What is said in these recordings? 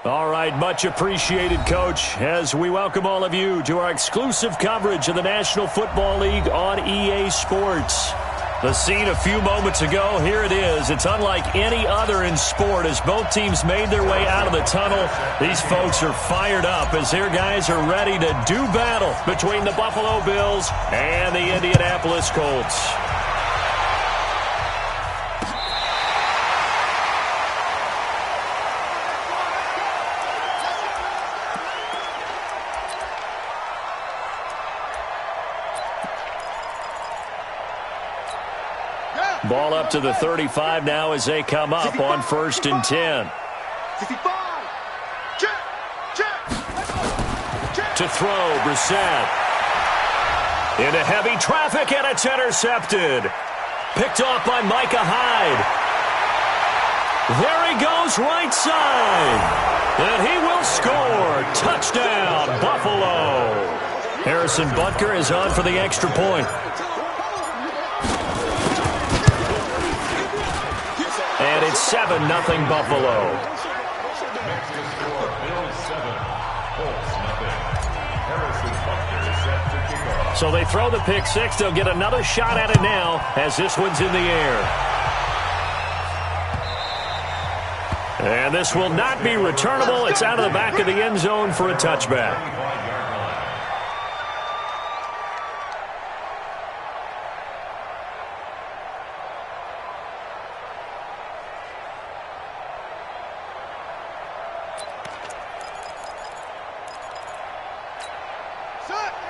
All right, much appreciated, Coach, as we welcome all of you to our exclusive coverage of the National Football League on EA Sports. The scene a few moments ago, here it is. It's unlike any other in sport as both teams made their way out of the tunnel. These folks are fired up as their guys are ready to do battle between the Buffalo Bills and the Indianapolis Colts. Ball up to the 35 now as they come up on 1st and 10. To throw, Brissett. Into heavy traffic, and it's intercepted. Picked off by Micah Hyde. There he goes, right side. And he will score. Touchdown, Buffalo. Harrison Butker is on for the extra point. And it's 7-0 Buffalo. So they throw the pick six. They'll get another shot at it now as this one's in the air. And this will not be returnable. It's out of the back of the end zone for a touchback.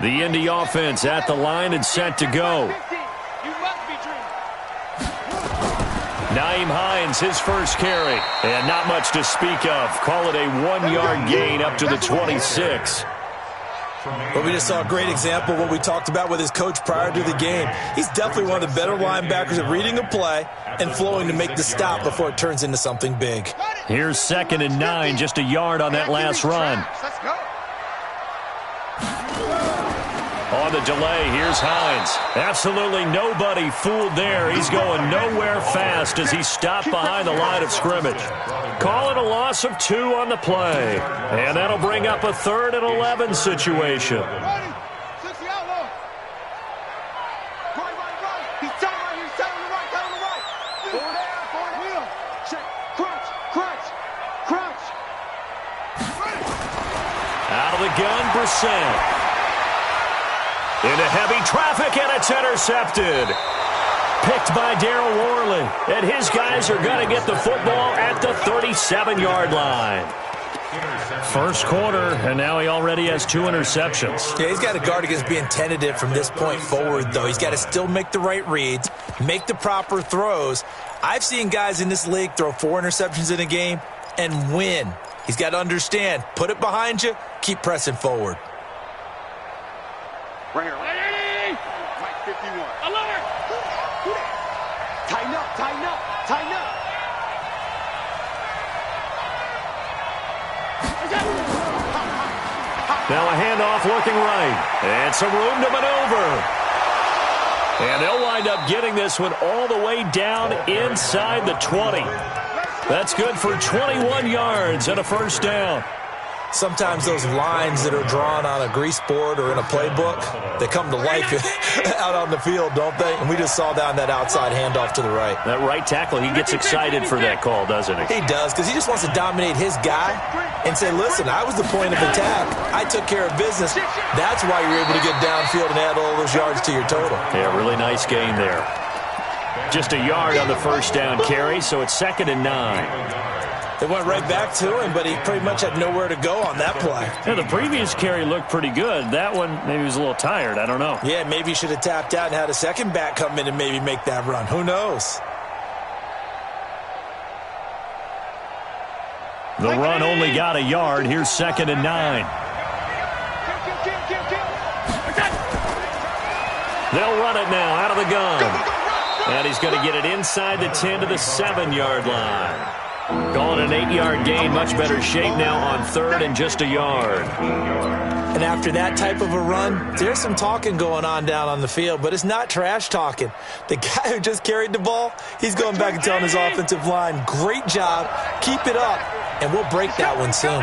The Indy offense at the line and set to go. Nyheim Hines, his first carry. And not much to speak of. Call it a 1-yard gain up to the 26. Well, we just saw a great example of what we talked about with his coach prior to the game. He's definitely one of the better linebackers at reading a play and flowing to make the stop before it turns into something big. Here's 2nd and 9, just a yard on that last run. On the delay, here's Hines. Absolutely nobody fooled there. He's going nowhere fast as he stopped behind the line of scrimmage. Call it a loss of 2 on the play. And that'll bring up a 3rd and 11 situation. Out of the gun, Brissett. Into heavy traffic, and it's intercepted. Picked by Darryl Worley. And his guys are going to get the football at the 37-yard line. First quarter, and now he already has 2 interceptions. Yeah, he's got to guard against being tentative from this point forward, though. He's got to still make the right reads, make the proper throws. I've seen guys in this league throw 4 interceptions in a game and win. He's got to understand, put it behind you, keep pressing forward. Right here. Ready? Mike 51. Alert! Tighten up, tighten up, tighten up. Now a handoff looking right. And some room to maneuver. And they'll wind up getting this one all the way down inside the 20. That's good for 21 yards and a first down. Sometimes those lines that are drawn on a grease board or in a playbook, they come to life out on the field, don't they? And we just saw down that outside handoff to the right. That right tackle, he gets excited for that call, doesn't he? He does, because he just wants to dominate his guy and say, listen, I was the point of attack. I took care of business. That's why you're able to get downfield and add all those yards to your total. Yeah, really nice gain there. Just a yard on the first down carry, so it's 2nd and 9. They went right back to him, but he pretty much had nowhere to go on that play. Yeah, the previous carry looked pretty good. That one, maybe he was a little tired. I don't know. Yeah, maybe he should have tapped out and had a second back come in and maybe make that run. Who knows? The run only got a yard. Here's 2nd and 9. They'll run it now out of the gun. And he's going to get it inside the 10 to the 7-yard line. Calling an 8-yard gain, much better shape now on 3rd and just a yard. And after that type of a run, there's some talking going on down on the field, but it's not trash talking. The guy who just carried the ball, he's going back and telling his offensive line, great job, keep it up. and we'll break that one soon.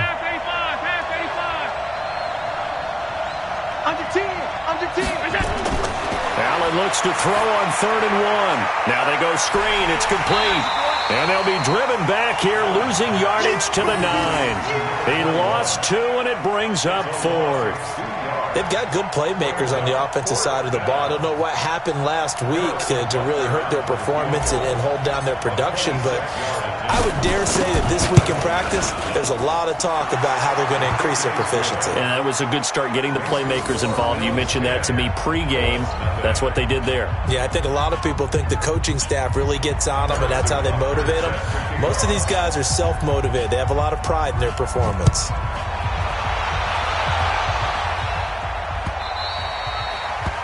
Under 10. Allen looks to throw on 3rd and 1. Now they go screen. It's complete. And they'll be driven back here, losing yardage to the 9. He lost 2, and it brings up 4th. They've got good playmakers on the offensive side of the ball. I don't know what happened last week to really hurt their performance and hold down their production, but I would dare say that this week in practice, there's a lot of talk about how they're going to increase their proficiency. And that was a good start, getting the playmakers involved. You mentioned that to me pregame. That's what they did there. Yeah, I think a lot of people think the coaching staff really gets on them, and that's how they motivate them. Most of these guys are self-motivated. They have a lot of pride in their performance.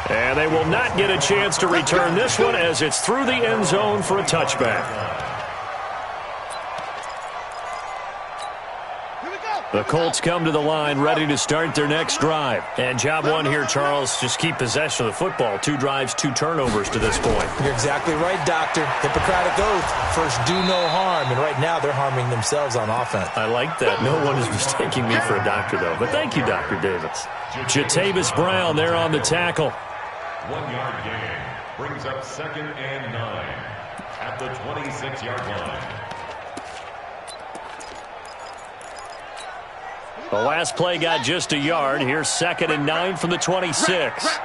And they will not get a chance to return this one as it's through the end zone for a touchback. The Colts come to the line ready to start their next drive. And job one here, Charles, just keep possession of the football. 2 drives, 2 turnovers to this point. You're exactly right, Doctor. Hippocratic oath. First, do no harm. And right now, they're harming themselves on offense. I like that. No one is mistaking me for a doctor, though. But thank you, Dr. Davis. Jatavis Brown there on the tackle. 1-yard gain brings up 2nd and 9 at the 26-yard line. The last play got just a yard. Here's 2nd and 9 from the 26.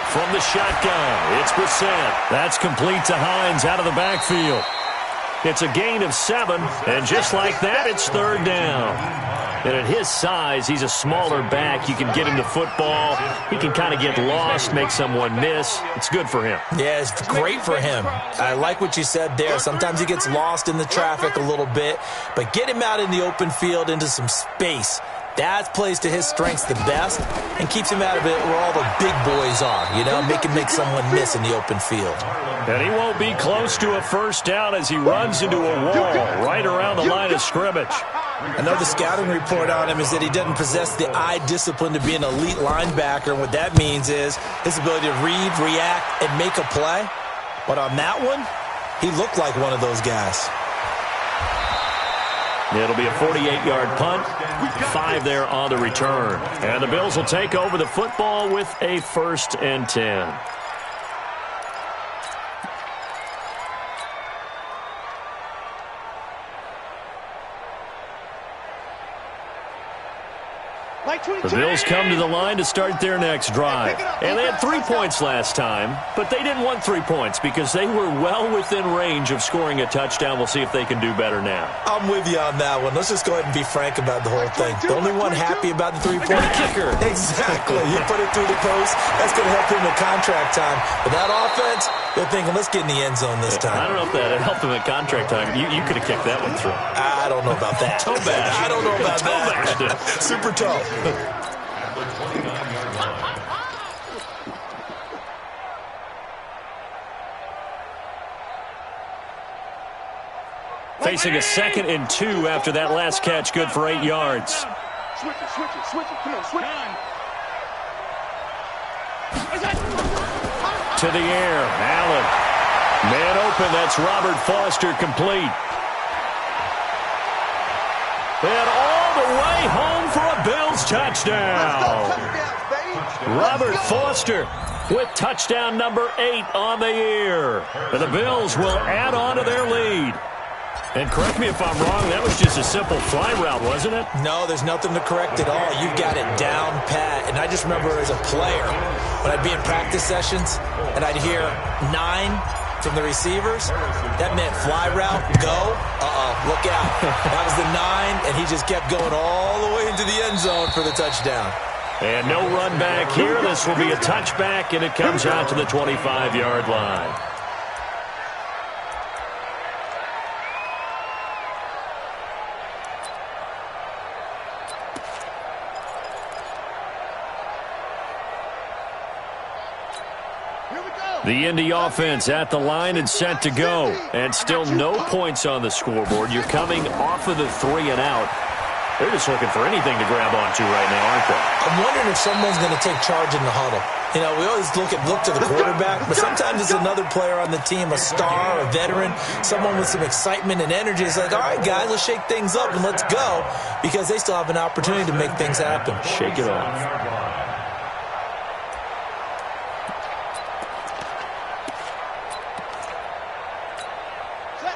From the shotgun, it's Brissett. That's complete to Hines out of the backfield. It's a gain of 7, and just like that, it's 3rd down. And at his size, he's a smaller back. You can get him to football. He can kind of get lost, make someone miss. It's good for him. Yeah, it's great for him. I like what you said there. Sometimes he gets lost in the traffic a little bit, but get him out in the open field into some space. That plays to his strengths the best and keeps him out of it where all the big boys are, you know, make someone miss in the open field. And he won't be close to a 1st down as he runs into a wall right around the line of scrimmage. I know the scouting report on him is that he doesn't possess the eye discipline to be an elite linebacker. And what that means is his ability to read, react, and make a play. But on that one, he looked like one of those guys. It'll be a 48-yard punt, 5 there on the return. And the Bills will take over the football with a 1st and 10. The Bills come to the line to start their next drive. And they had 3 points last time, but they didn't want 3 points because they were well within range of scoring a touchdown. We'll see if they can do better now. I'm with you on that one. Let's just go ahead and be frank about the whole thing. The only one happy about the 3-point kicker. Exactly. You put it through the post. That's going to help him in contract time. But that offense, they're thinking, let's get in the end zone this time. I don't know if that helped him at contract time. You could have kicked that one through. I don't know about that. Toe bash. I don't know about that. Super tough. Facing a 2nd and 2 after that last catch, good for 8 yards. Switch it. Come on, switch. To the air, Allen. Man open, that's Robert Foster, complete. And all the way home for a Bills touchdown. Robert Foster with touchdown number 8 on the year. And the Bills will add on to their lead. And correct me if I'm wrong, that was just a simple fly route, wasn't it? No, there's nothing to correct at all. You've got it down pat. And I just remember as a player, when I'd be in practice sessions and I'd hear 9 from the receivers, that meant fly route, go, look out. That was the 9, and he just kept going all the way into the end zone for the touchdown. And no run back here. This will be a touchback, and it comes out to the 25-yard line. The Indy offense at the line and set to go. And still no points on the scoreboard. You're coming off of the 3 and out. They're just looking for anything to grab onto right now, aren't they? I'm wondering if someone's going to take charge in the huddle. You know, we always look to the quarterback, but sometimes it's another player on the team, a star, a veteran, someone with some excitement and energy. It's like, all right, guys, let's shake things up and let's go, because they still have an opportunity to make things happen. Shake it off.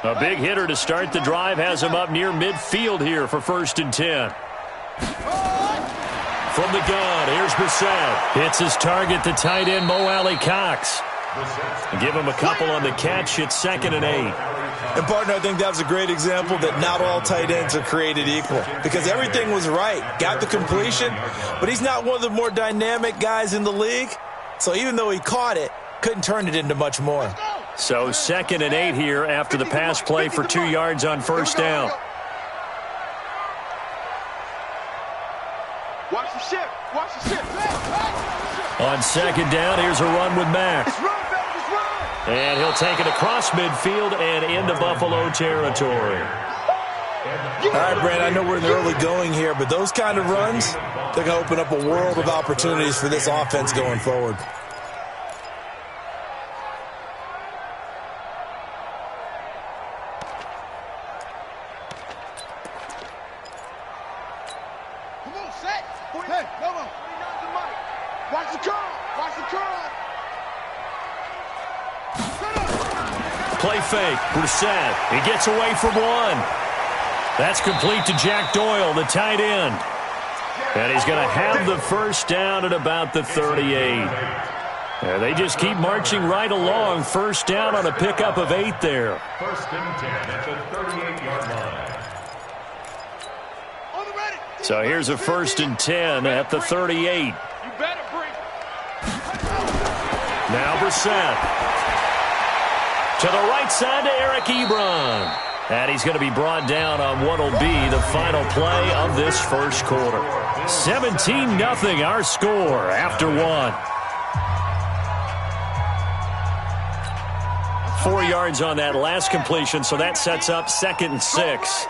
A big hitter to start the drive has him up near midfield here for 1st and 10. From the gun, here's Brissett. Hits his target, the tight end, Mo Alley Cox. Give him a couple on the catch. It's 2nd and 8. And, partner, I think that was a great example that not all tight ends are created equal, because everything was right. Got the completion, but he's not one of the more dynamic guys in the league. So even though he caught it, couldn't turn it into much more. So 2nd and 8 here after the pass play for 2 yards on 1st down. Watch the shift. Watch the shift. On 2nd down, here's a run with Mack. And he'll take it across midfield and into Buffalo territory. All right, Brand, I know we're in the early going here, but those kind of runs, they're going to open up a world of opportunities for this offense going forward. Play fake. Brissett. He gets away from one. That's complete to Jack Doyle, the tight end. And he's going to have the 1st down at about the 38. Yeah, they just keep marching right along. 1st down on a pickup of 8 there. 1st and 10 at the 38-yard line. So here's a 1st and 10 at the 38. Now Brissett. To the right side to Eric Ebron. And he's going to be brought down on what will be the final play of this 1st quarter. 17-0 our score after 1. 4 yards on that last completion, so that sets up 2nd and 6.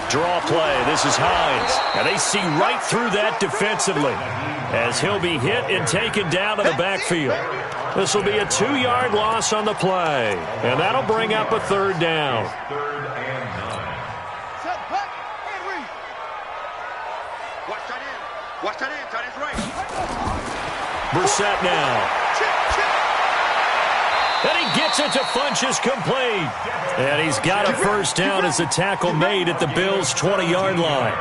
Draw play. This is Hines. And they see right through that defensively as he'll be hit and taken down to the backfield. This will be a 2-yard loss on the play, and that'll bring up a 3rd down. 3rd and 9. Watch that in. Tight end's right. Brissett now. And he gets it to Funchess complete. And he's got a 1st down as a tackle made at the Bills' 20-yard line.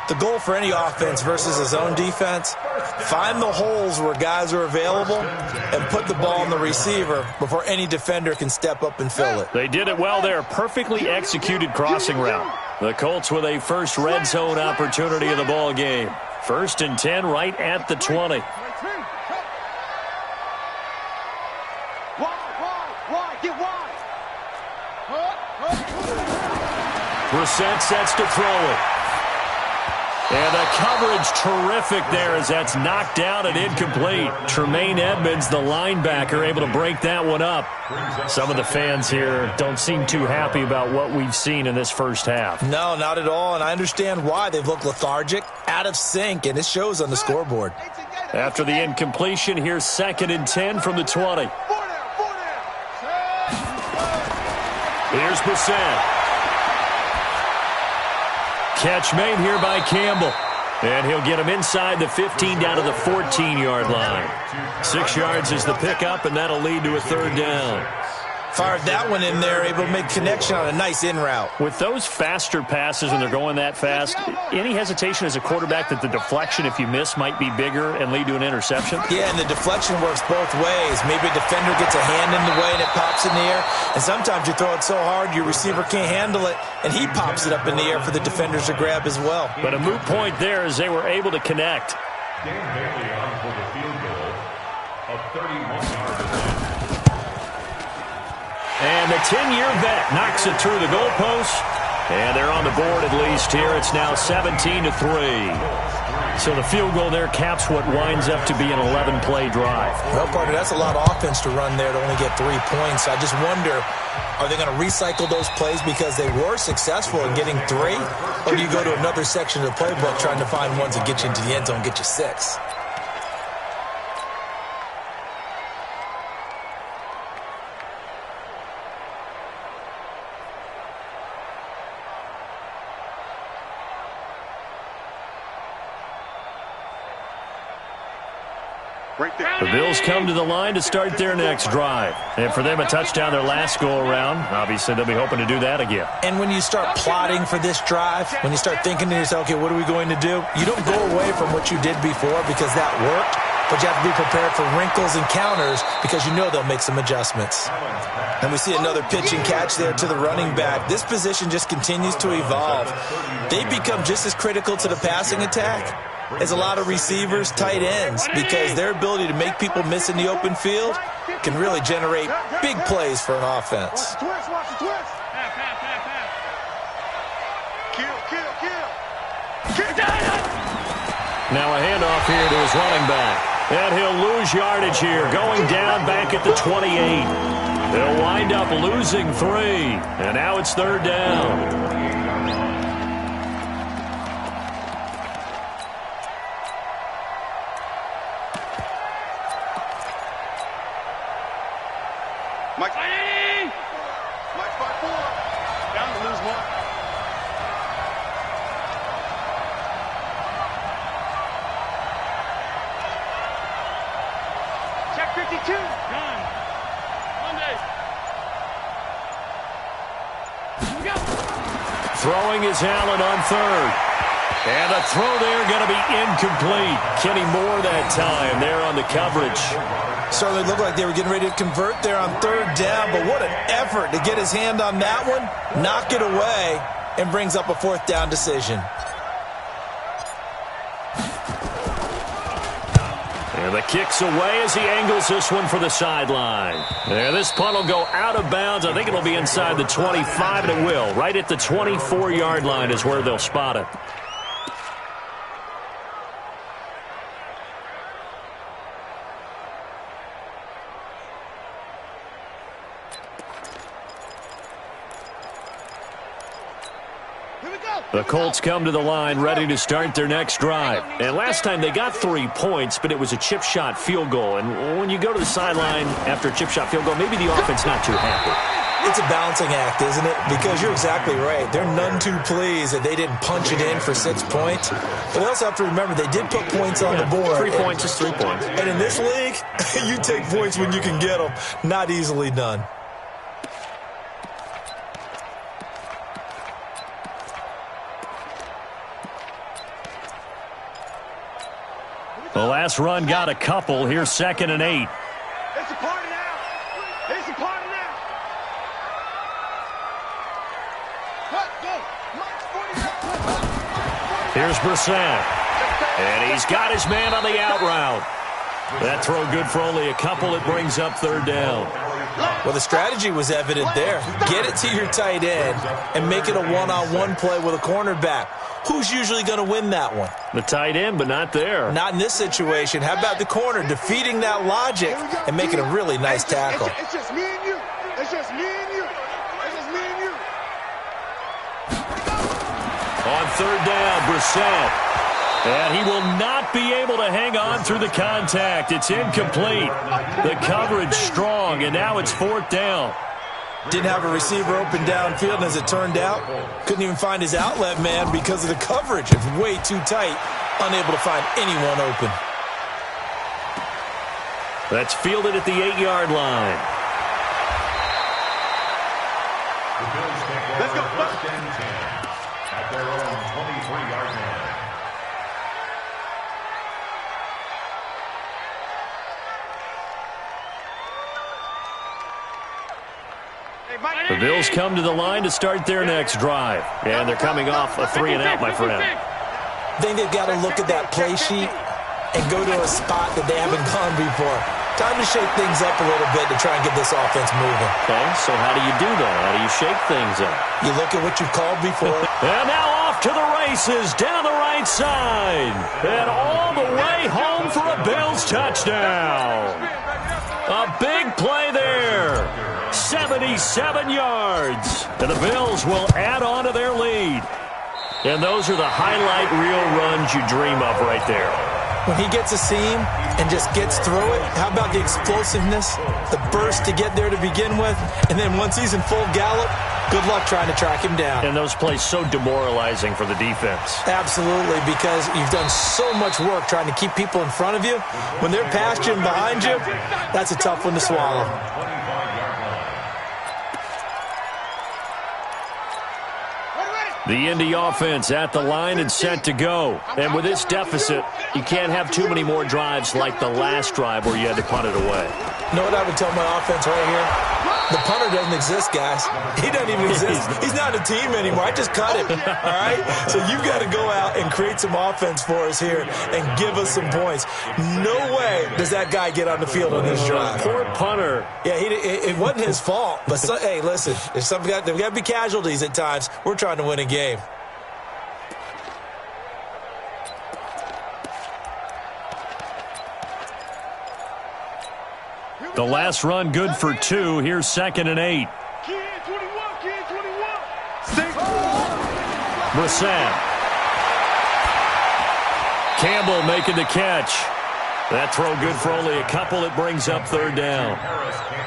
The goal for any offense versus his own defense, find the holes where guys are available and put the ball on the receiver before any defender can step up and fill it. They did it well there. Perfectly executed crossing route. The Colts with a first red zone opportunity of the ball game. 1st and 10 right at the 20. Brissett sets to throw it. And the coverage terrific there as that's knocked down and incomplete. Tremaine Edmonds, the linebacker, able to break that one up. Some of the fans here don't seem too happy about what we've seen in this 1st half. No, not at all, and I understand why. They've looked lethargic, out of sync, and it shows on the scoreboard. After the incompletion, here's 2nd and 10 from the 20. Here's Brissett. Catch made here by Campbell. And he'll get him inside the 15 down to the 14-yard line. 6 yards is the pickup, and that'll lead to a 3rd down. Fired that one in there, able to make connection on a nice in route. With those faster passes and they're going that fast, any hesitation as a quarterback that the deflection, if you miss, might be bigger and lead to an interception? Yeah, and the deflection works both ways. Maybe a defender gets a hand in the way and it pops in the air. And sometimes you throw it so hard your receiver can't handle it, and he pops it up in the air for the defenders to grab as well. But a moot point there as they were able to connect. Dan Bailey on for the field goal of 31 yards. And the 10-year vet knocks it through the goalpost. And they're on the board at least here. It's now 17-3. So the field goal there caps what winds up to be an 11-play drive. Well, partner, that's a lot of offense to run there to only get 3 points. I just wonder, are they going to recycle those plays because they were successful in getting 3? Or do you go to another section of the playbook trying to find ones that get you into the end zone and get you 6? The Bills come to the line to start their next drive. And for them, a touchdown their last go-around. Obviously, they'll be hoping to do that again. And when you start plotting for this drive, when you start thinking to yourself, okay, what are we going to do? You don't go away from what you did before because that worked, but you have to be prepared for wrinkles and counters because you know they'll make some adjustments. And we see another pitch and catch there to the running back. This position just continues to evolve. They become just as critical to the passing attack as a lot of receivers, tight ends, because their ability to make people miss in the open field can really generate big plays for an offense. Watch the twist. Kill. Now a handoff here to his running back. And he'll lose yardage here, going down back at the 28. They'll wind up losing 3. And now it's 3rd down. Mike 5-4. Down to lose 1. Check 52. Done. Monday. Go. Throwing is Allen on 3rd. And a throw there going to be incomplete. Kenny Moore that time there on the coverage. Certainly looked like they were getting ready to convert there on 3rd down, but what an effort to get his hand on that one, knock it away, and brings up a 4th down decision. And the kick's away as he angles this one for the sideline. And this punt will go out of bounds. I think it'll be inside the 25, and it will. Right at the 24-yard line is where they'll spot it. The Colts come to the line ready to start their next drive. And last time they got 3 points, but it was a chip shot field goal. And when you go to the sideline after a chip shot field goal, maybe the offense not too happy. It's a balancing act, isn't it? Because you're exactly right. They're none too pleased that they didn't punch it in for 6 points. But they also have to remember they did put points on the board. 3 points is 3 points. And in this league, you take points when you can get them. Not easily done. The last run got a couple. Here's 2nd and 8. It's a party now. It's a party now. Here's Brissett. And he's got his man on the out route. That throw good for only a couple. It brings up 3rd down. Well, the strategy was evident there. Get it to your tight end and make it a one-on-one play with a cornerback. Who's usually going to win that one? The tight end, but not there. Not in this situation. How about the corner defeating that logic and making a really nice tackle? It's just me and you. It's just me and you. It's just me and you. On 3rd down, Brissett. And he will not be able to hang on through the contact. It's incomplete. The coverage strong, and now it's 4th down. Didn't have a receiver open downfield, and as it turned out, couldn't even find his outlet man because of the coverage. It's way too tight, unable to find anyone open. That's fielded at the 8-yard line. The Bills take over. Let's go. 1st and 10 at their own 23-yard line. The Bills come to the line to start their next drive. And they're coming off a 3-and-out, my friend. I think they've got to look at that play sheet and go to a spot that they haven't gone before. Time to shake things up a little bit to try and get this offense moving. Okay, so how do you do that? How do you shake things up? You look at what you've called before. And now off to the races down the right side. And all the way home for a Bills touchdown. A big play there. 77 yards. And the Bills will add on to their lead. And those are the highlight reel runs you dream of right there. When he gets a seam and just gets through it, how about the explosiveness, the burst to get there to begin with, and then once he's in full gallop, good luck trying to track him down. And those plays so demoralizing for the defense. Absolutely, because you've done so much work trying to keep people in front of you. When they're past you and behind you, that's a tough one to swallow. The Indy offense at the line and set to go. And with this deficit, you can't have too many more drives like the last drive where you had to punt it away. You know what I would tell my offense right here? The punter doesn't exist, guys. He doesn't even exist. He's not a team anymore. I just cut him, all right? So you've got to go out and create some offense for us here and give us some points. No way does that guy get on the field on this drive. Poor punter. Yeah, it wasn't his fault. But, hey, listen, there's got to be casualties at times. We're trying to win a game. The last run good for 2. Here's 2nd and 8. Brissett. Campbell making the catch. That throw good for only a couple. It brings up 3rd down.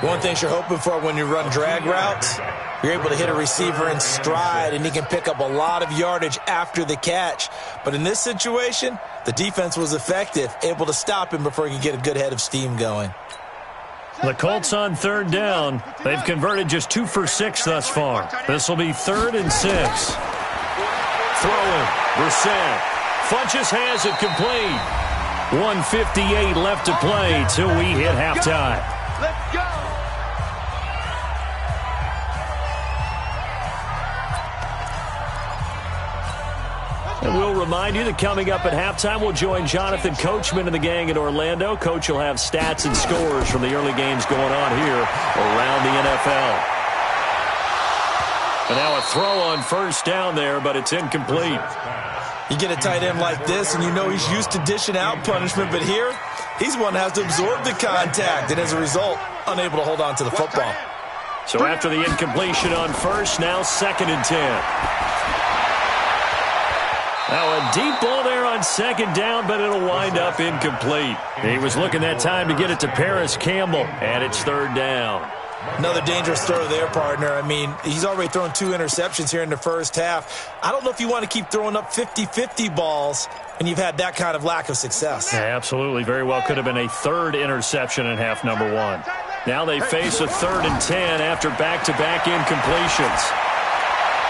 One thing you're hoping for when you run drag routes, you're able to hit a receiver in stride, and he can pick up a lot of yardage after the catch. But in this situation, the defense was effective, able to stop him before he could get a good head of steam going. The Colts on 3rd down. They've converted just 2 for 6 thus far. This will be 3rd and 6. Throwing. Brissett. Funches has it complete. 1:58 left to play till we hit halftime. Let's go. And we'll remind you that coming up at halftime, we'll join Jonathan Coachman and the gang in Orlando. Coach will have stats and scores from the early games going on here around the NFL. And now a throw on 1st down there, but it's incomplete. You get a tight end like this, and you know he's used to dishing out punishment, but here, he's one that has to absorb the contact, and as a result, unable to hold on to the football. So after the incompletion on 1st, now 2nd and 10. Now a deep ball there on 2nd down, but it'll wind up incomplete. He was looking that time to get it to Paris Campbell, and it's 3rd down. Another dangerous throw there, partner. I mean, he's already thrown 2 interceptions here in the first half. I don't know if you want to keep throwing up 50-50 balls, and you've had that kind of lack of success. Yeah, absolutely. Very well could have been a 3rd interception in half number 1. Now they face a 3rd and 10 after back-to-back incompletions.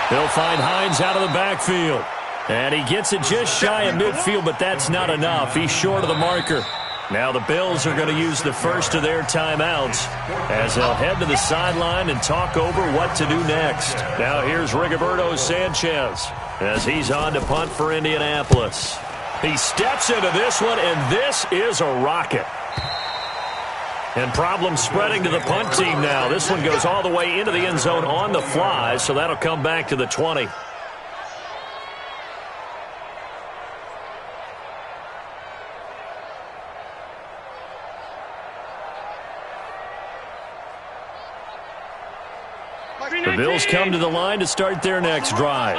They'll find Hines out of the backfield. And he gets it just shy of midfield, but that's not enough. He's short of the marker. Now the Bills are going to use the first of their timeouts as they'll head to the sideline and talk over what to do next. Now here's Rigoberto Sanchez as he's on to punt for Indianapolis. He steps into this one, and this is a rocket. And problems spreading to the punt team now. This one goes all the way into the end zone on the fly, so that'll come back to the 20. The Bills come to the line to start their next drive.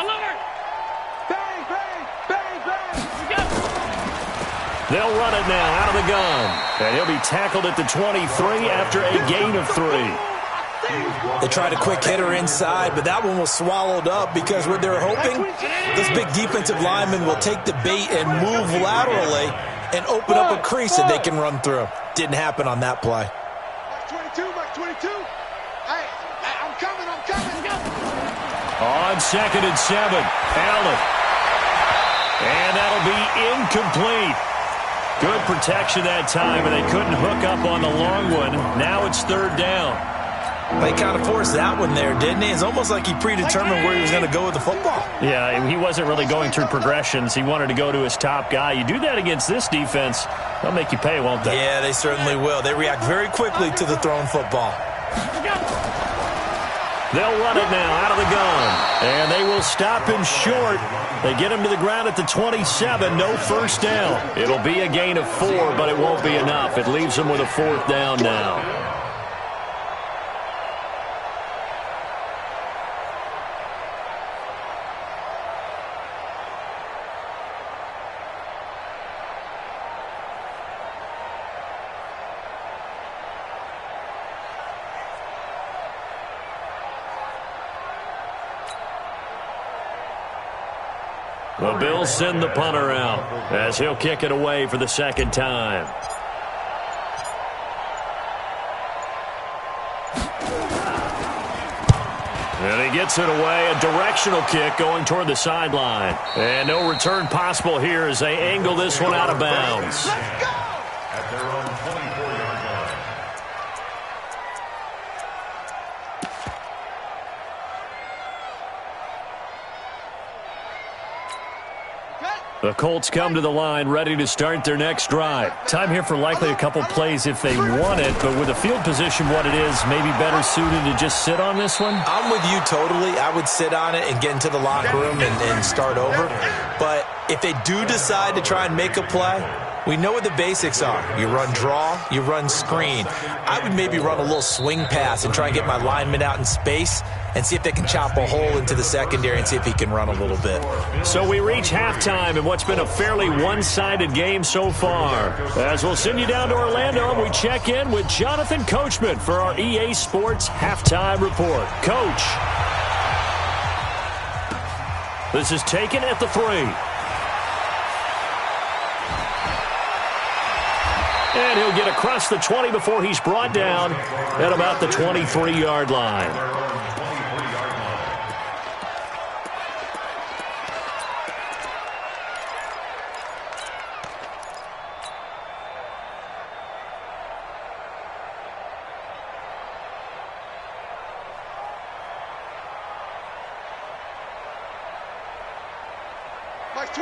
They'll run it now out of the gun. And he'll be tackled at the 23 after a gain of 3. They tried a quick hitter inside, but that one was swallowed up because what they're hoping, this big defensive lineman will take the bait and move laterally and open up a crease that they can run through. Didn't happen on that play. 22. Hey, I'm coming. On 2nd and 7, Allen. And that'll be incomplete. Good protection that time, and they couldn't hook up on the long one. Now it's 3rd down. He kind of forced that one there, didn't he? It's almost like he predetermined where he was going to go with the football. Yeah, he wasn't really going through progressions. He wanted to go to his top guy. You do that against this defense, they'll make you pay, won't they? Yeah, they certainly will. They react very quickly to the thrown football. They'll run it now out of the gun. And they will stop him short. They get him to the ground at the 27. No first down. It'll be a gain of 4, but it won't be enough. It leaves them with a 4th down now. The Bills send the punter out as he'll kick it away for the 2nd time. And he gets it away, a directional kick going toward the sideline. And no return possible here as they angle this one out of bounds. At their own 24-yard line. The Colts come to the line ready to start their next drive. Time here for likely a couple plays if they want it, but with the field position what it is, maybe better suited to just sit on this one? I'm with you totally. I would sit on it and get into the locker room and start over. But if they do decide to try and make a play, we know what the basics are. You run draw, you run screen. I would maybe run a little swing pass and try and get my lineman out in space and see if they can chop a hole into the secondary and see if he can run a little bit. So we reach halftime in what's been a fairly one-sided game so far. As we'll send you down to Orlando, and we check in with Jonathan Coachman for our EA Sports Halftime Report. Coach. This is taken at the 3. And he'll get across the 20 before he's brought down at about the 23-yard line.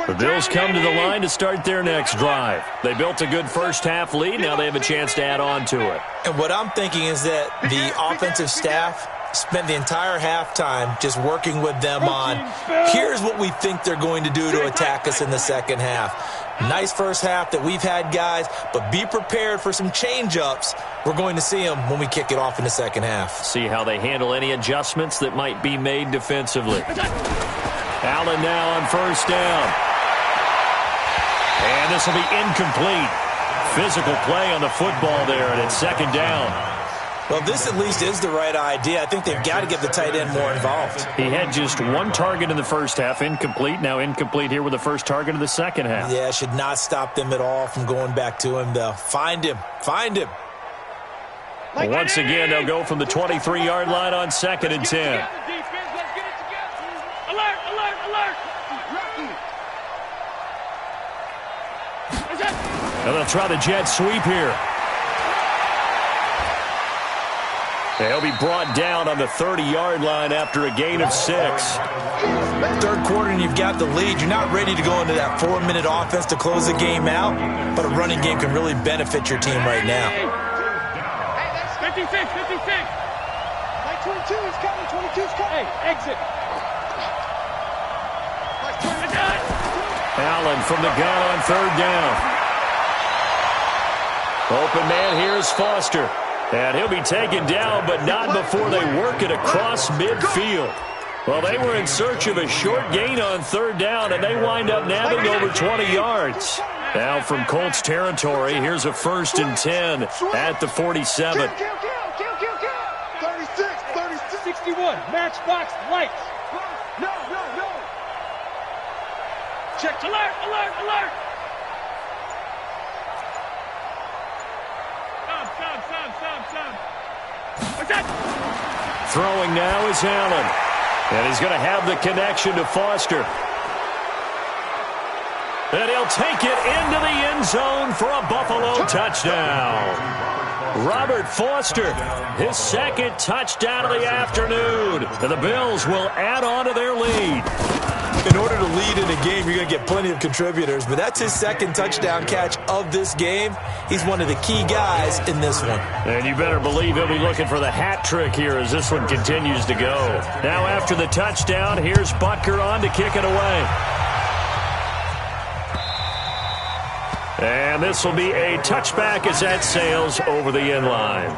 The Bills come to the line to start their next drive. They built a good first-half lead. Now they have a chance to add on to it. And what I'm thinking is that the offensive staff spent the entire halftime just working with them on, here's what we think they're going to do to attack us in the second half. Nice first half that we've had, guys, but be prepared for some change-ups. We're going to see them when we kick it off in the second half. See how they handle any adjustments that might be made defensively. Allen now on first down. And this will be incomplete. Physical play on the football there, and it's 2nd down. Well, this at least is the right idea. I think they've got to get the tight end more involved. He had just 1 target in the first half, incomplete. Now incomplete here with the first target of the second half. Yeah, should not stop them at all from going back to him, though. Find him. Find him. Once again, they'll go from the 23-yard line on 2nd and 10. And they'll try the jet sweep here. They'll be brought down on the 30-yard line after a gain of 6. Third quarter and you've got the lead. You're not ready to go into that 4-minute offense to close the game out, but a running game can really benefit your team right now. 56. Like 22 is coming. 22 is coming. Hey, exit. Allen from the gun on 3rd down. Open man here is Foster. And he'll be taken down, but not before they work it across midfield. Well, they were in search of a short gain on 3rd down, and they wind up nabbing over 20 yards. Now from Colts territory, here's a 1st and 10 at the 47. 36, 61, matchbox lights. No. Check. Alert. Throwing now is Allen. And he's going to have the connection to Foster. And he'll take it into the end zone for a Buffalo touchdown. Robert Foster, his second touchdown of the afternoon. And the Bills will add on to their lead. In order to lead in a game, you're going to get plenty of contributors, but that's his second touchdown catch of this game. He's one of the key guys in this one. And you better believe he'll be looking for the hat trick here as this one continues to go. Now after the touchdown, here's Butker on to kick it away. And this will be a touchback as that sails over the end line.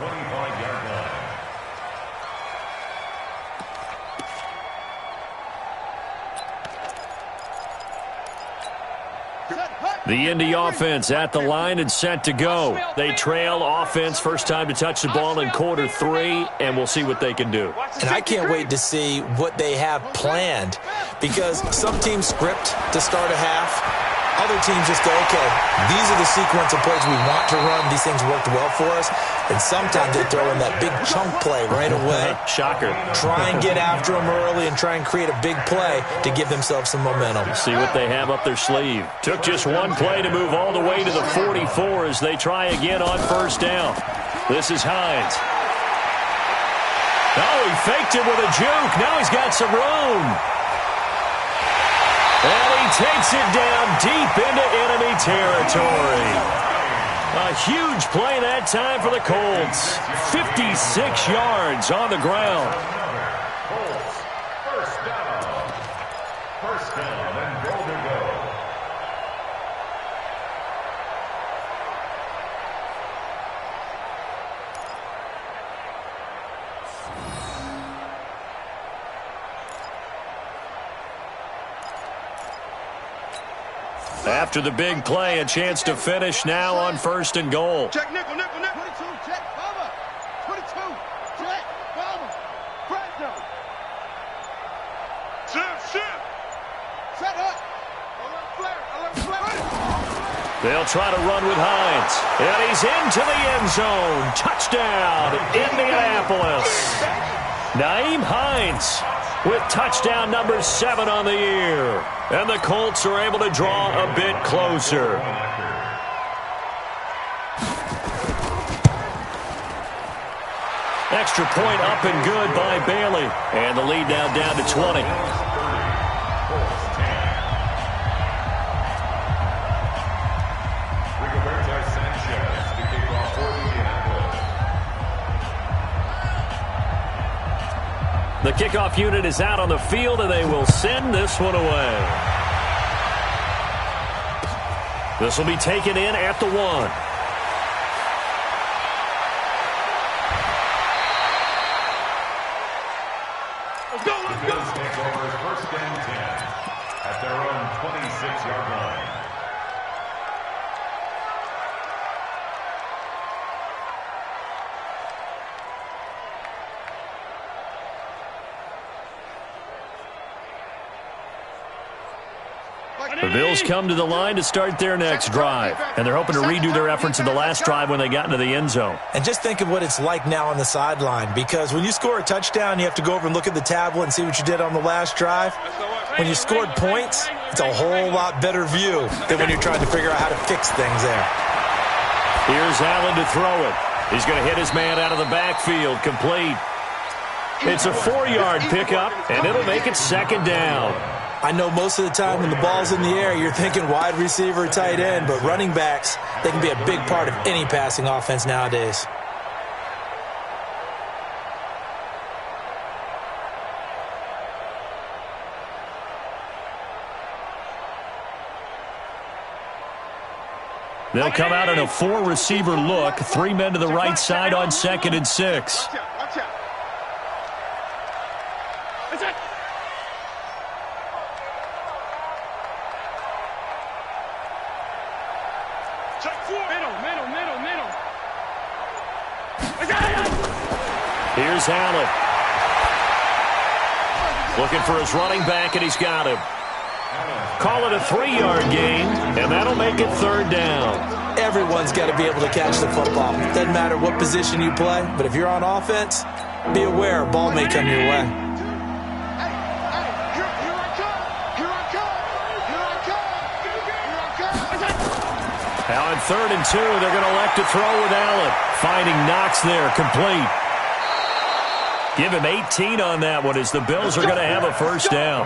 The Indy offense at the line and set to go. They trail offense first time to touch the ball in quarter 3, and we'll see what they can do. And I can't wait to see what they have planned, because some teams script to start a half. Other teams just go, okay, these are the sequence of plays we want to run. These things worked well for us. And sometimes they throw in that big chunk play right away. Shocker. Try and get after them early and try and create a big play to give themselves some momentum. See what they have up their sleeve. Took just one play to move all the way to the 44 as they try again on first down. This is Hines. Oh, he faked it with a juke. Now he's got some room. And he takes it down deep into enemy territory. A huge play that time for the Colts. 56 yards on the ground. Colts, first down. First down and goal to go. After the big play, a chance to finish now on first and goal. Check nickel, nickel, nickel. 22, check, bomber. 22, check, bomber. Front zone. Shift. Set up. Alert flare. They'll try to run with Hines. And he's into the end zone. Touchdown, Indianapolis. Nyheim Hines with touchdown number 7 on the year. And the Colts are able to draw a bit closer. Extra point up and good by Bailey. And the lead now down to 20. The kickoff unit is out on the field, and they will send this one away. This will be taken in at the 1. Let's go. Bills take over first and 10 at their own 26-yard line. The Bills come to the line to start their next drive, and they're hoping to redo their efforts in the last drive when they got into the end zone. And just think of what it's like now on the sideline, because when you score a touchdown, you have to go over and look at the tablet and see what you did on the last drive. When you scored points, it's a whole lot better view than when you're trying to figure out how to fix things there. Here's Allen to throw it. He's going to hit his man out of the backfield, complete. It's a 4-yard pickup, and it'll make it second down. I know most of the time when the ball's in the air, you're thinking wide receiver, tight end, but running backs, they can be a big part of any passing offense nowadays. They'll come out in a 4-receiver look, 3 men to the right side on 2nd and 6. Watch out. That's it. Check 4. Middle. Here's Allen. Looking for his running back, and he's got him. Call it a 3-yard gain, and that'll make it third down. Everyone's got to be able to catch the football. Doesn't matter what position you play, but if you're on offense, be aware a ball may come your way. Now on 3rd and 2, they're going to elect to throw with Allen. Finding Knox there, complete. Give him 18 on that one as the Bills are going to have a first down.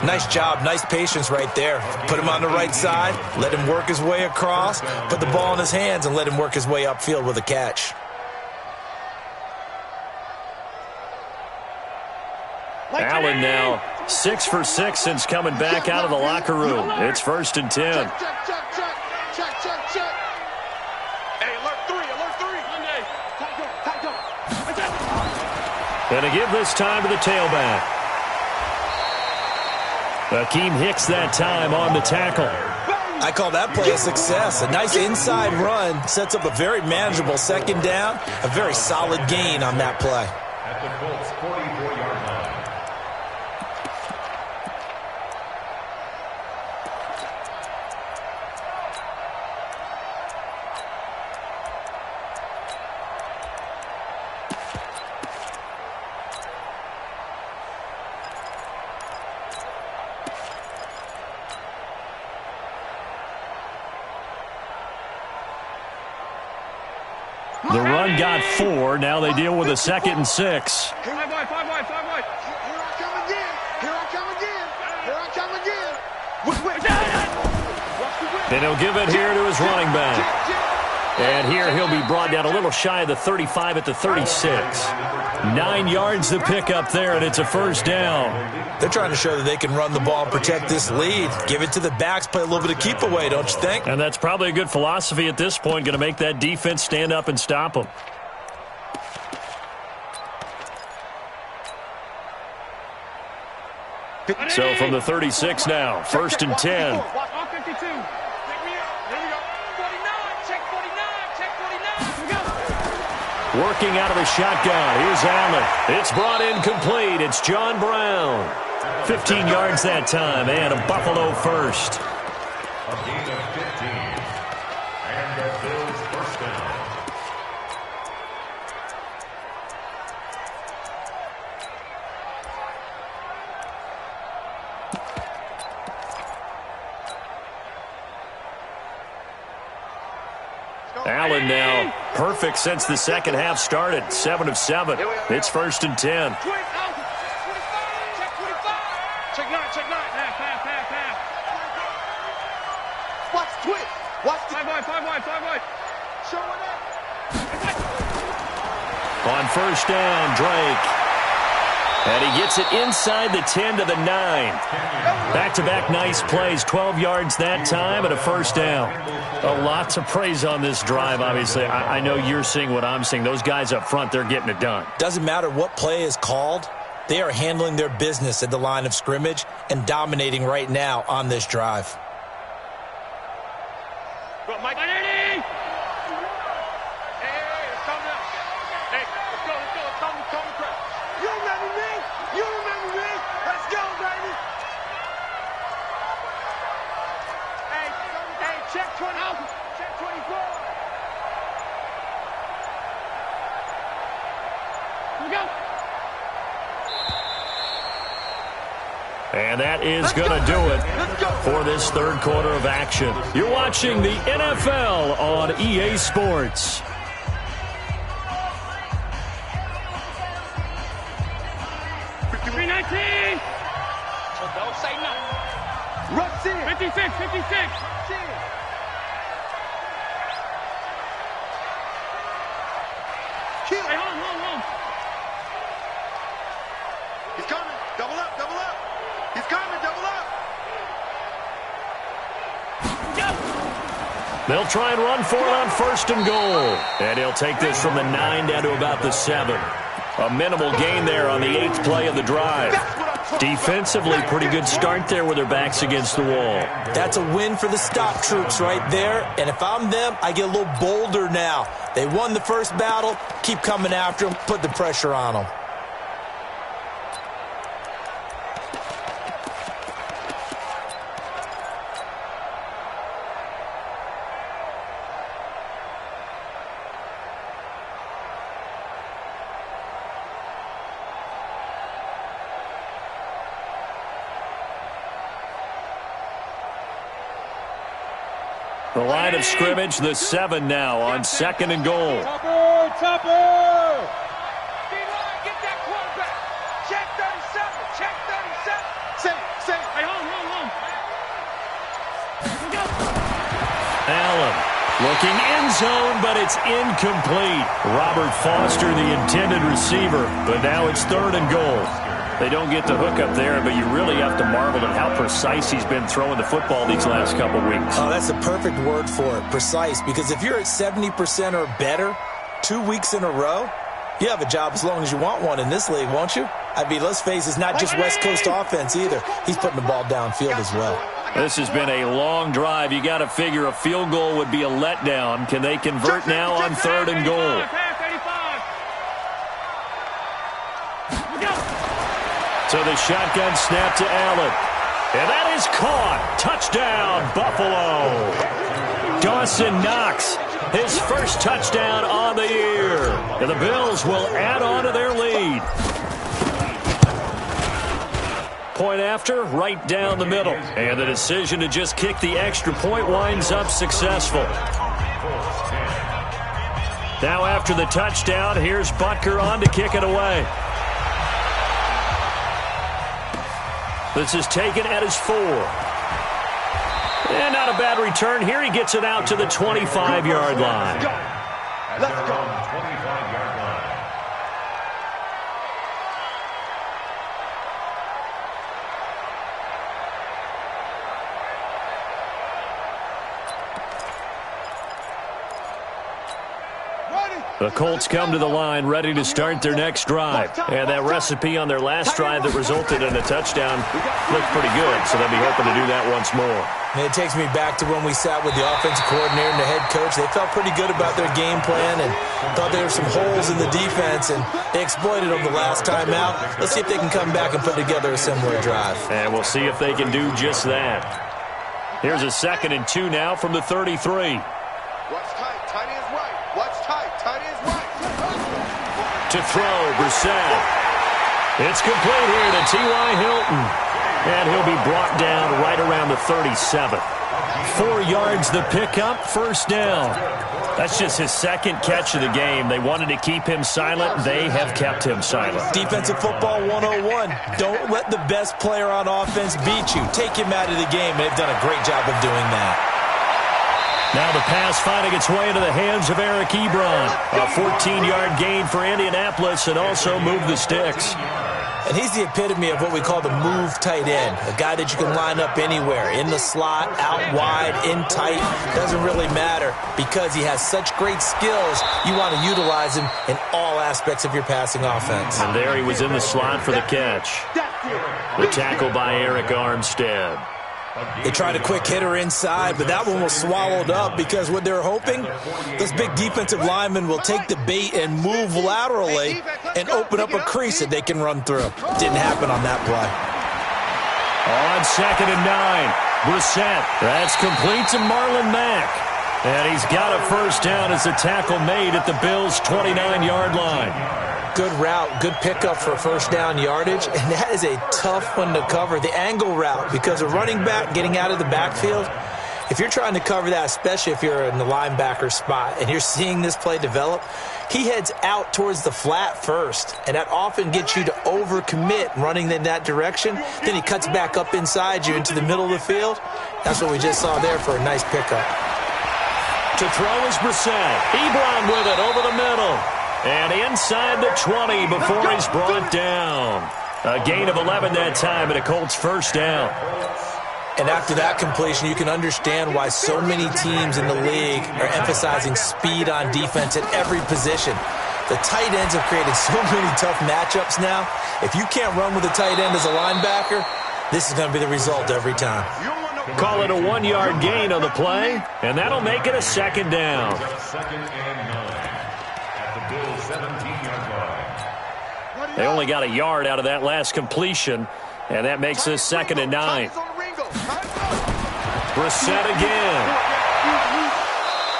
Nice job, nice patience right there. Put him on the right side, let him work his way across, put the ball in his hands, and let him work his way upfield with a catch. Allen now 6 for 6 since coming back out of the locker room. It's 1st and 10. Going to give this time to the tailback. Akeem Hicks that time on the tackle. I call that play a success. A nice inside run sets up a very manageable second down. A very solid gain on that play. At the Colts 44-yard line. The run got 4. Now they deal with a 2nd and 6. 5 wide. Here I come again. Then he'll give it here to his running back. And here he'll be brought down a little shy of the 35 at the 36. 9 yards to pick up there, and it's a first down. They're trying to show that they can run the ball and protect this lead. Give it to the backs, play a little bit of keep away, don't you think? And that's probably a good philosophy at this point, going to make that defense stand up and stop them. So from the 36 now, 1st and 10. Working out of the shotgun. Here's Allen. It's brought in complete. It's John Brown. 15 yards that time, and a Buffalo first. A gain of 15. And the Bills first down. Allen now perfect since the second half started. 7 of 7. It's 1st and 10. Check 9. Half. Watch the twist. Watch the 5 wide. Showing up. On first down, Drake. And he gets it inside the 10 to the 9. Back-to-back nice plays. 12 yards that time and a first down. A lot to praise on this drive, obviously. I know you're seeing what I'm seeing. Those guys up front, they're getting it done. Doesn't matter what play is called. They are handling their business at the line of scrimmage and dominating right now on this drive. Go, Mike. Hey, let's calm down. Hey, let's go. Calm the crowd. You remember me? Let's go, baby. Hey, check 20. Check 24. Here we go. And that is going to do it for this third quarter of action. You're watching the NFL on EA Sports. Don't say nothing. Rush in. 56. Kill. Hey, hold on. He's coming. Double up. He's coming. Double up. Go. They'll try and run for it on 1st and goal. And he'll take this from the 9 down to about the 7. A minimal gain there on the 8th play of the drive. Defensively, pretty good start there with their backs against the wall. That's a win for the stop troops right there. And if I'm them, I get a little bolder now. They won the first battle. Keep coming after them. Put the pressure on them. The line of scrimmage, the 7 now on 2nd and goal. Topper! D-line, get that quarterback. Check 37. Check 37. Say. Hey, home. Allen looking end zone, but it's incomplete. Robert Foster, the intended receiver, but now it's 3rd and goal. They don't get the hook up there, but you really have to marvel at how precise he's been throwing the football these last couple weeks. Oh, that's the perfect word for it, precise, because if you're at 70% or better 2 weeks in a row, you have a job as long as you want one in this league, won't you? I mean, let's face it, it's not just West Coast offense either. He's putting the ball downfield as well. This has been a long drive. You got to figure a field goal would be a letdown. Can they convert now on 3rd and goal? So the shotgun snap to Allen. And that is caught. Touchdown, Buffalo. Dawson Knox, his first touchdown on the year. And the Bills will add on to their lead. Point after, right down the middle. And the decision to just kick the extra point winds up successful. Now after the touchdown, here's Butker on to kick it away. This is taken at his 4. And not a bad return here. He gets it out to the 25-yard line. Let's go. 25-yard line. The Colts come to the line ready to start their next drive. And that recipe on their last drive that resulted in a touchdown looked pretty good, so they'll be hoping to do that once more. And it takes me back to when we sat with the offensive coordinator and the head coach. They felt pretty good about their game plan and thought there were some holes in the defense, and they exploited them the last time out. Let's see if they can come back and put together a similar drive. And we'll see if they can do just that. Here's a 2nd and 2 now from the 33. Watch tight. Tight is right. Watch tight. Tight is right. To throw, Brissett. It's complete here to T.Y. Hilton. And he'll be brought down right around the 37. 4 yards the pickup, 1st down. That's just his 2nd catch of the game. They wanted to keep him silent. They have kept him silent. Defensive football 101. Don't let the best player on offense beat you. Take him out of the game. They've done a great job of doing that. Now the pass finding its way into the hands of Eric Ebron. A 14-yard gain for Indianapolis and also move the sticks. And he's the epitome of what we call the move tight end. A guy that you can line up anywhere. In the slot, out wide, in tight. Doesn't really matter because he has such great skills. You want to utilize him in all aspects of your passing offense. And there he was in the slot for the catch. The tackle by Eric Armstead. They tried a quick hitter inside, but that one was swallowed up because what they're hoping, this big defensive lineman will take the bait and move laterally and open up a crease that they can run through. Didn't happen on that play. On 2nd and 9, Brissett. That's complete to Marlon Mack. And he's got a 1st down as the tackle made at the Bills' 29-yard line. Good route, good pickup for 1st down yardage, and that is a tough one to cover, the angle route, because a running back getting out of the backfield, if you're trying to cover that, especially if you're in the linebacker spot and you're seeing this play develop, he heads out towards the flat first, and that often gets you to overcommit running in that direction. Then he cuts back up inside you into the middle of the field. That's what we just saw there for a nice pickup. To throw is Brissett. Ebron with it over the middle. And inside the 20 before he's brought down. A gain of 11 that time and a Colts 1st down. And after that completion, you can understand why so many teams in the league are emphasizing speed on defense at every position. The tight ends have created so many tough matchups now. If you can't run with a tight end as a linebacker, this is going to be the result every time. Call it a 1-yard gain on the play, and that'll make it a 2nd down. 2nd and 9 at the Bills' 17-yard line. They only got a yard out of that last completion, and that makes this 2nd and 9. Brissett again.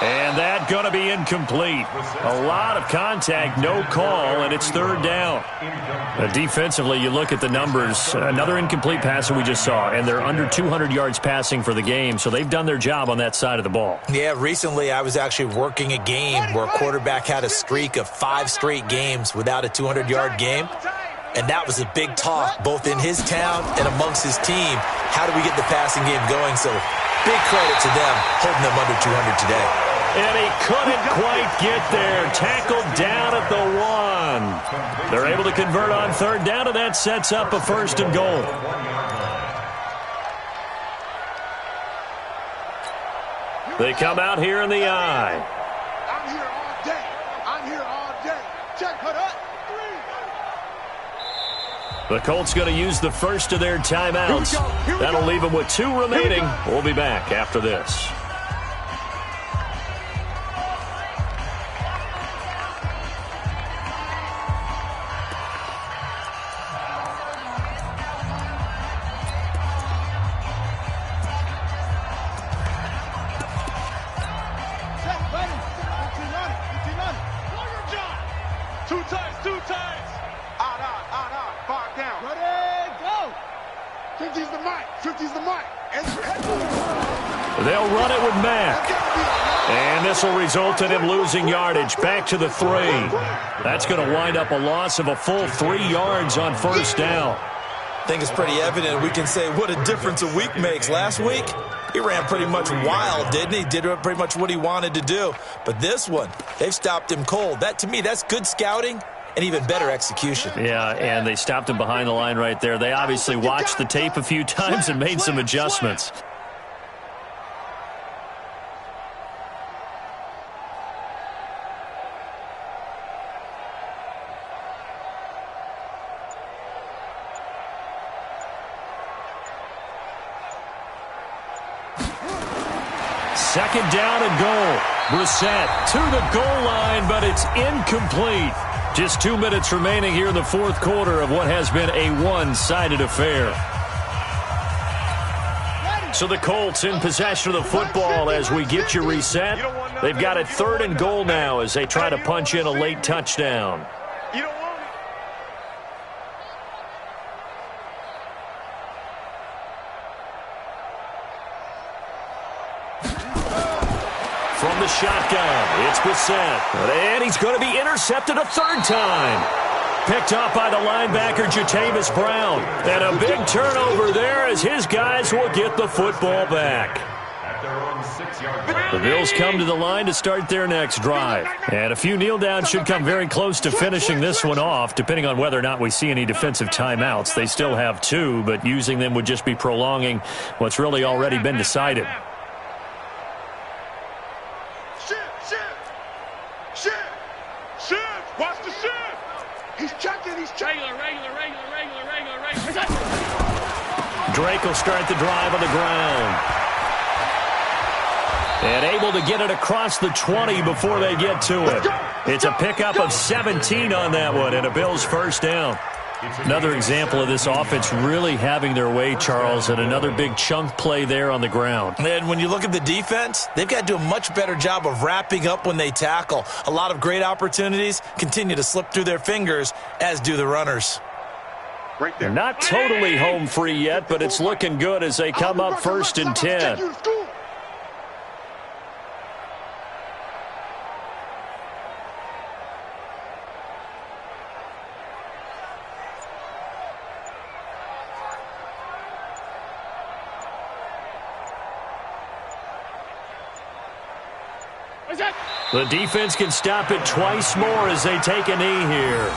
And that going to be incomplete. A lot of contact, no call, and it's third down. Defensively, you look at the numbers. Another incomplete pass that we just saw, and they're under 200 yards passing for the game, so they've done their job on that side of the ball. Yeah, recently I was actually working a game where a quarterback had a streak of 5 straight games without a 200-yard game. And that was a big talk, both in his town and amongst his team. How do we get the passing game going? So big credit to them holding them under 200 today. And he couldn't quite get there. Tackled down at the 1. They're able to convert on third down, and that sets up a first and goal. They come out here in the I. I'm here all day. I'm here all day. Check, put up. The Colts going to use the first of their timeouts. That'll leave them with 2 remaining. We'll be back after this. Two times. Out. Far down. Ready, go. 50's the mic. 50's the mic. They'll run it with Mack. And this will result in him losing yardage. Back to the 3. That's going to wind up a loss of a full 3 yards on first down. I think it's pretty evident. We can say what a difference a week makes. Last week, he ran pretty much wild, didn't he? Did pretty much what he wanted to do. But this one, they've stopped him cold. That, to me, that's good scouting and even better execution. Yeah, and they stopped him behind the line right there. They obviously watched the tape a few times and made some adjustments. Second down and goal. Brissett to the goal line, but it's incomplete. Just 2 minutes remaining here in the fourth quarter of what has been a one-sided affair. So the Colts in possession of the football as we get you reset. They've got it 3rd and goal now as they try to punch in a late touchdown. From the shotgun, it's Brissett. And he's going to be intercepted a 3rd time. Picked up by the linebacker, Jatavis Brown. And a big turnover there as his guys will get the football back. The Bills come to the line to start their next drive. And a few kneel downs should come very close to finishing this one off, depending on whether or not we see any defensive timeouts. They still have 2, but using them would just be prolonging what's really already been decided. Watch the shift. He's checking. Regular. Drake will start the drive on the ground. And able to get it across the 20 before they get to it. It's a pickup of 17 on that one and a Bills first down. Another example of this offense really having their way, Charles, and another big chunk play there on the ground. And when you look at the defense, they've got to do a much better job of wrapping up when they tackle. A lot of great opportunities continue to slip through their fingers, as do the runners. Right there. Not totally home free yet, but it's looking good as they come up 1st and 10. The defense can stop it twice more as they take a knee here.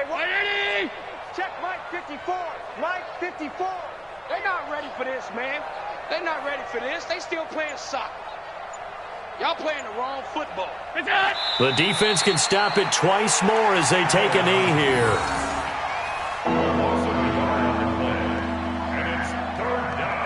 Ready? Check Mike 54. Mike 54. They're not ready for this, man. They're not ready for this. They still playing soccer. Y'all playing the wrong football. The defense can stop it twice more as they take a knee here. Loss of the yard on the play. And it's third down.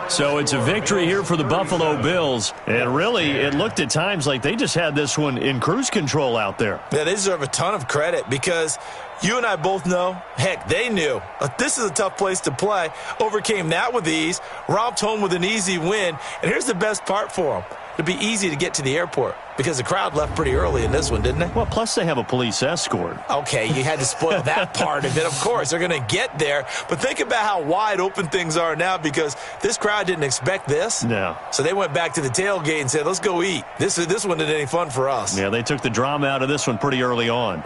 So it's a victory here for the Buffalo Bills. And really, it looked at times like they just had this one in cruise control out there. Yeah, they deserve a ton of credit because you and I both know, heck, they knew. This is a tough place to play. Overcame that with ease, romped home with an easy win. And here's the best part for them. It'd be easy to get to the airport because the crowd left pretty early in this one, didn't they? Well, plus they have a police escort. Okay, you had to spoil that part of it. Of course, they're going to get there. But think about how wide open things are now because this crowd didn't expect this. No. So they went back to the tailgate and said, let's go eat. This one isn't any fun for us. Yeah, they took the drama out of this one pretty early on.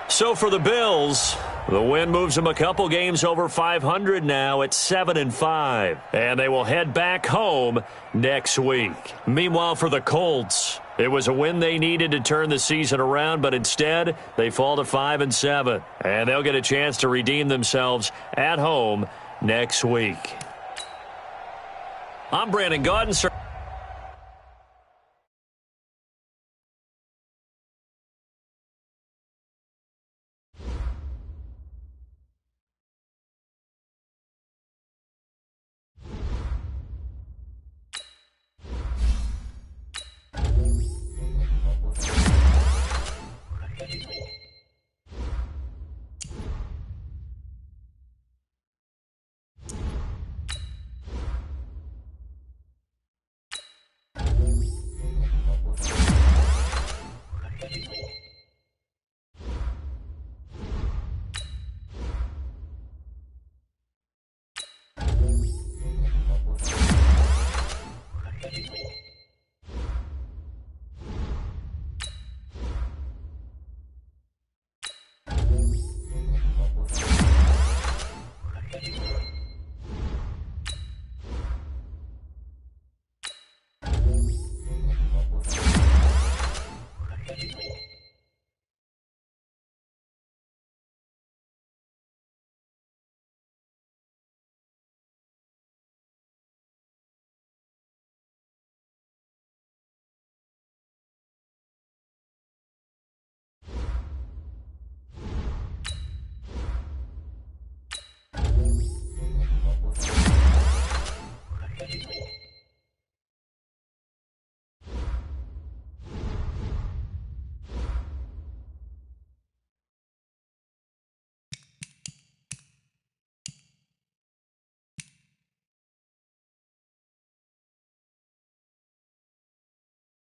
So for the Bills, the win moves them a couple games over 500 now at 7-5. And they will head back home next week. Meanwhile, for the Colts, it was a win they needed to turn the season around, but instead they fall to 5-7. And they'll get a chance to redeem themselves at home next week. I'm Brandon Gaudin, sir.